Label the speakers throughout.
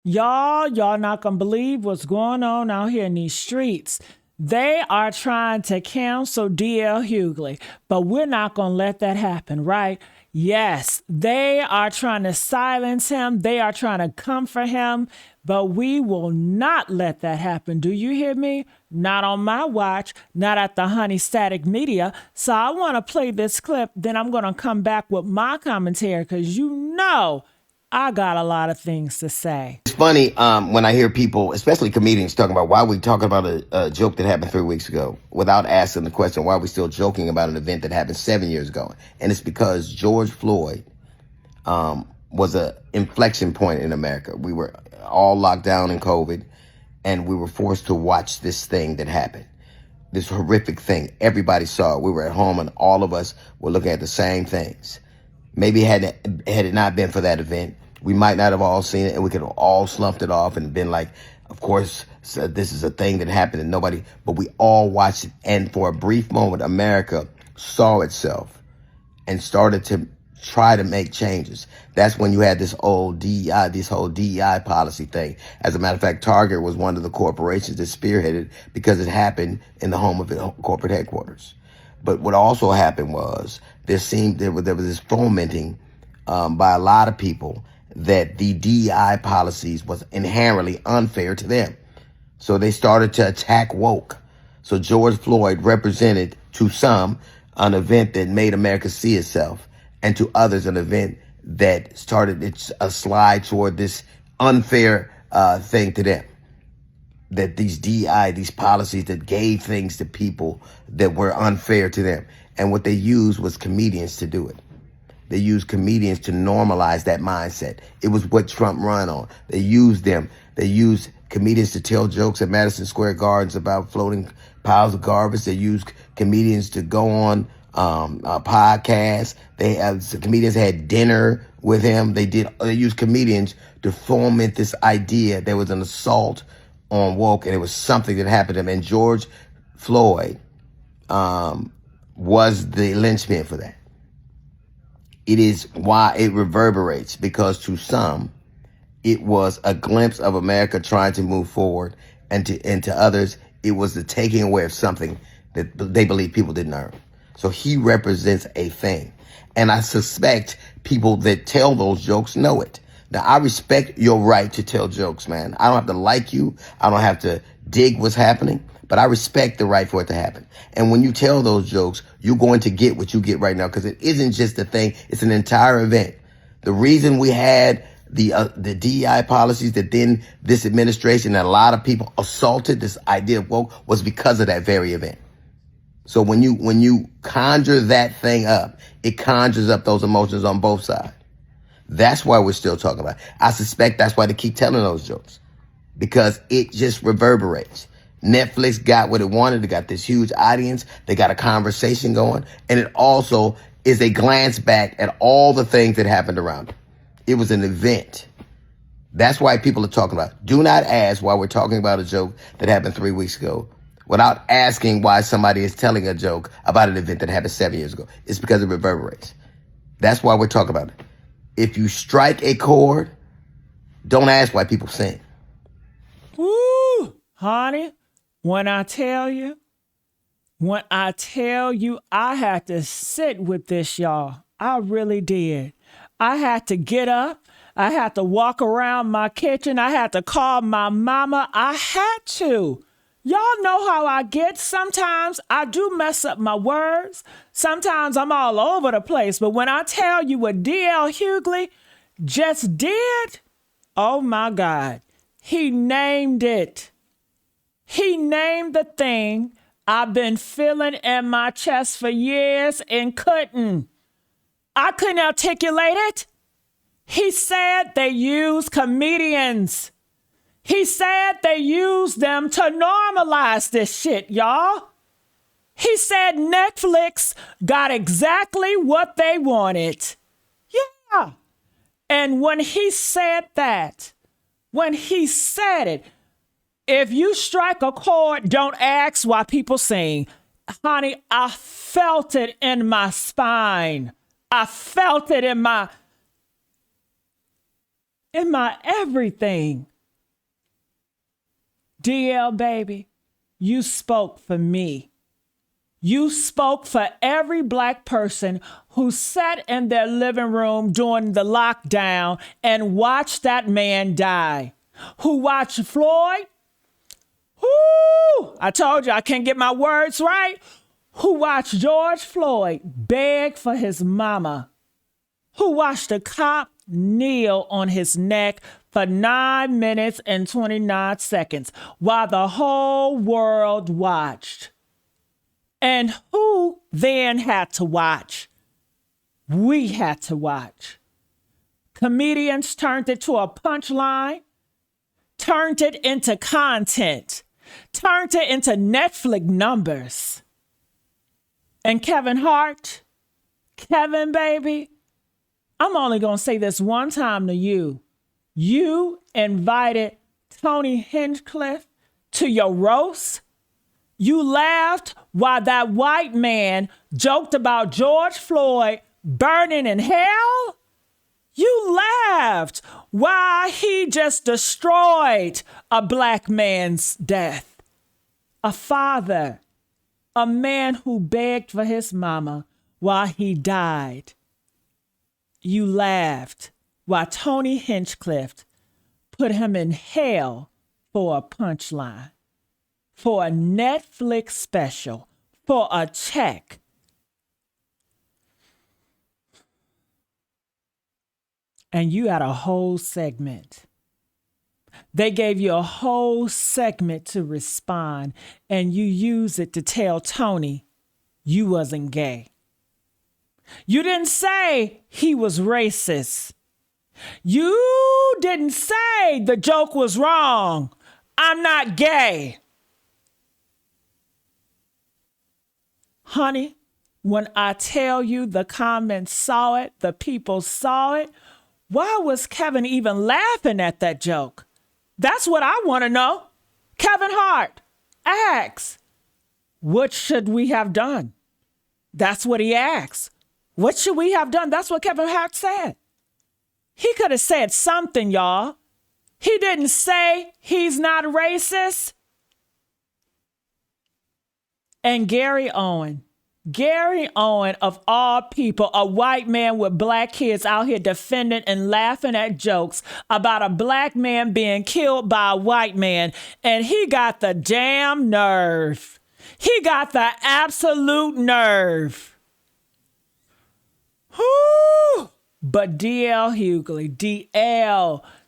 Speaker 1: Y'all not gonna believe what's going on out here in these streets. They are trying to cancel DL Hughley, but we're not gonna let that happen, right? Yes, they are trying to silence him. They are trying to comfort him, but we will not let that happen. Do you hear me? Not on my watch, not at the Honey Static Media. So I want to play this clip, then I'm going to come back with my commentary because you know I got a lot of things to say.
Speaker 2: It's funny when I hear people, especially comedians, talking about why we talking about a joke that happened 3 weeks ago without asking the question, why are we still joking about an event that happened 7 years ago? And it's because George Floyd was a inflection point in America. We were all locked down in COVID, and we were forced to watch this thing that happened. This horrific thing. Everybody saw it. We were at home, and all of us were looking at the same things. Maybe had it not been for that event, we might not have all seen it, and we could have all slumped it off and been like, of course, so this is a thing that happened and nobody, but we all watched it. And for a brief moment, America saw itself and started to try to make changes. That's when you had this whole DEI policy thing. As a matter of fact, Target was one of the corporations that spearheaded because it happened in the home of the corporate headquarters. But what also happened was there was this fomenting by a lot of people that the DEI policies was inherently unfair to them. So they started to attack woke. So George Floyd represented to some an event that made America see itself, and to others an event that started a slide toward this unfair thing to them. That these DEI, these policies that gave things to people that were unfair to them. And what they used was comedians to do it. They used comedians to normalize that mindset. It was what Trump ran on. They used them. They used comedians to tell jokes at Madison Square Gardens about floating piles of garbage. They used comedians to go on podcasts. Comedians had dinner with him. They used comedians to foment this idea there was an assault on woke, and it was something that happened to him. And George Floyd was the linchpin for that. It is why it reverberates, because to some, it was a glimpse of America trying to move forward, and to others, it was the taking away of something that they believe people didn't earn. So he represents a thing. And I suspect people that tell those jokes know it. Now, I respect your right to tell jokes, man. I don't have to like you. I don't have to dig what's happening, but I respect the right for it to happen. And when you tell those jokes, you're going to get what you get right now, because it isn't just a thing. It's an entire event. The reason we had the DEI policies that then this administration and a lot of people assaulted this idea of woke was because of that very event. So when you conjure that thing up, it conjures up those emotions on both sides. That's why we're still talking about it. I suspect that's why they keep telling those jokes, because it just reverberates. Netflix got what it wanted. They got this huge audience. They got a conversation going. And it also is a glance back at all the things that happened around it. It was an event. That's why people are talking about it. Do not ask why we're talking about a joke that happened 3 weeks ago without asking why somebody is telling a joke about an event that happened 7 years ago. It's because it reverberates. That's why we're talking about it. If you strike a chord, don't ask why people sing.
Speaker 1: Woo, honey, when I tell you, I had to sit with this, y'all. I really did. I had to get up. I had to walk around my kitchen. I had to call my mama. I had to. Y'all know how I get. Sometimes I do mess up my words. Sometimes I'm all over the place. But when I tell you what DL Hughley just did, oh my God, he named it. He named the thing I've been feeling in my chest for years and I couldn't articulate it. He said they use comedians. He said they use them to normalize this shit, y'all. He said Netflix got exactly what they wanted. Yeah. And when he said that, if you strike a chord, don't ask why people sing. Honey, I felt it in my spine. I felt it in my everything. DL, baby, you spoke for me. You spoke for every Black person who sat in their living room during the lockdown and watched that man die. Who watched Floyd? Whoo! I told you I can't get my words right. Who watched George Floyd beg for his mama. Who watched a cop kneel on his neck for 9 minutes and 29 seconds while the whole world watched. And who then had to watch? We had to watch. Comedians turned it to a punchline, turned it into content, turned it into Netflix numbers. And Kevin Hart, Kevin, baby, I'm only going to say this one time to you. You invited Tony Hinchcliffe to your roast. You laughed while that white man joked about George Floyd burning in hell. You laughed while he just destroyed a Black man's death. A father, a man who begged for his mama while he died. You laughed while Tony Hinchcliffe put him in hell for a punchline, for a Netflix special, for a check. And you had a whole segment. They gave you a whole segment to respond, and you used it to tell Tony you wasn't gay. You didn't say he was racist. You didn't say the joke was wrong. I'm not gay. Honey, when I tell you the comments saw it, the people saw it, why was Kevin even laughing at that joke? That's what I want to know. Kevin Hart asks, what should we have done? That's what he asks. What should we have done? That's what Kevin Hart said. He could have said something, y'all. He didn't say he's not racist. And Gary Owen of all people, a white man with Black kids out here defending and laughing at jokes about a Black man being killed by a white man. And he got the damn nerve. He got the absolute nerve. Whoo! But DL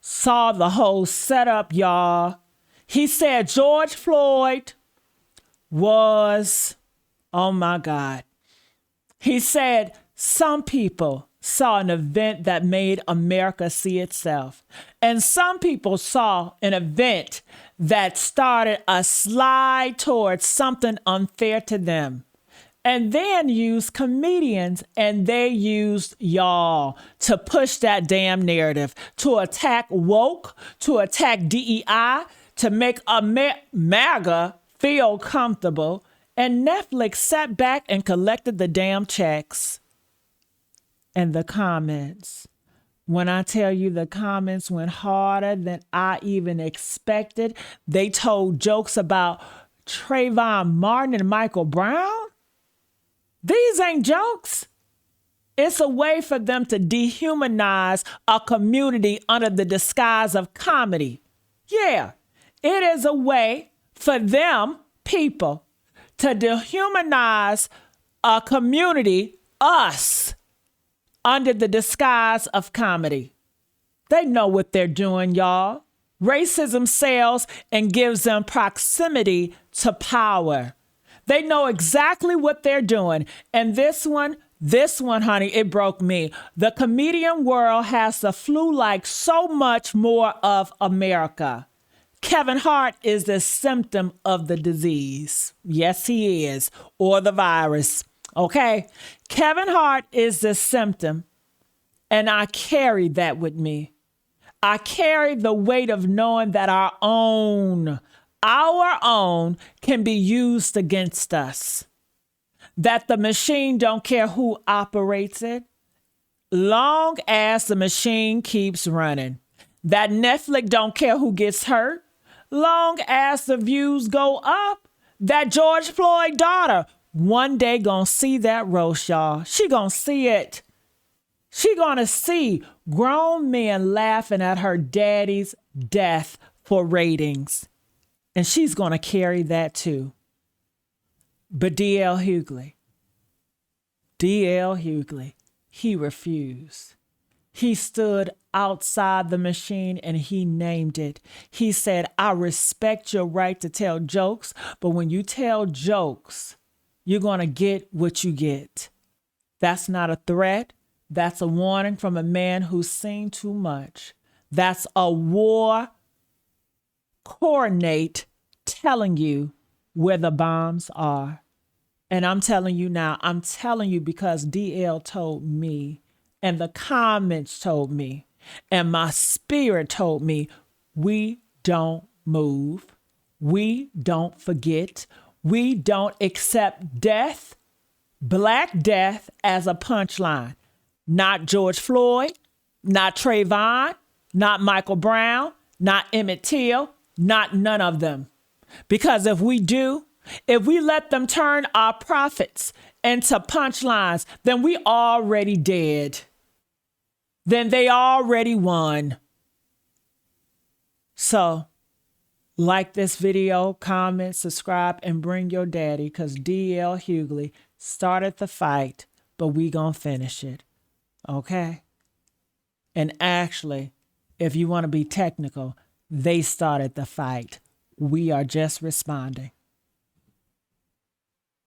Speaker 1: saw the whole setup, y'all. He said George Floyd was, oh my God. He said some people saw an event that made America see itself. And some people saw an event that started a slide towards something unfair to them. And then used comedians, and they used y'all to push that damn narrative, to attack woke, to attack DEI, to make MAGA feel comfortable. And Netflix sat back and collected the damn checks. And the comments. When I tell you the comments went harder than I even expected, they told jokes about Trayvon Martin and Michael Brown. These ain't jokes. It's a way for them to dehumanize a community under the disguise of comedy. Yeah, it is a way for them, people, to dehumanize a community, us, under the disguise of comedy. They know what they're doing, y'all. Racism sells and gives them proximity to power. They know exactly what they're doing. And this one, honey, it broke me. The comedian world has the flu like so much more of America. Kevin Hart is the symptom of the disease. Yes, he is. Or the virus. Okay? Kevin Hart is the symptom. And I carry that with me. I carry the weight of knowing that our own can be used against us. That the machine don't care who operates it, long as the machine keeps running. That Netflix don't care who gets hurt, long as the views go up, that George Floyd daughter one day gonna see that roast, y'all. She gonna see it. She gonna see grown men laughing at her daddy's death for ratings. And she's gonna carry that too. But D.L. Hughley, he refused. He stood outside the machine and he named it. He said, I respect your right to tell jokes, but when you tell jokes, you're going to get what you get. That's not a threat. That's a warning from a man who's seen too much. That's a war coordinate telling you where the bombs are. And I'm telling you now, I'm telling you because DL told me, and the comments told me, and my spirit told me, we don't move. We don't forget. We don't accept death, Black death, as a punchline. Not George Floyd, not Trayvon, not Michael Brown, not Emmett Till, not none of them. Because if we do, if we let them turn our profits into punchlines, then we already dead. Then they already won. So, like this video, comment, subscribe, and bring your daddy, because D.L. Hughley started the fight, but we gonna finish it. Okay? And actually, if you want to be technical, they started the fight. We are just responding.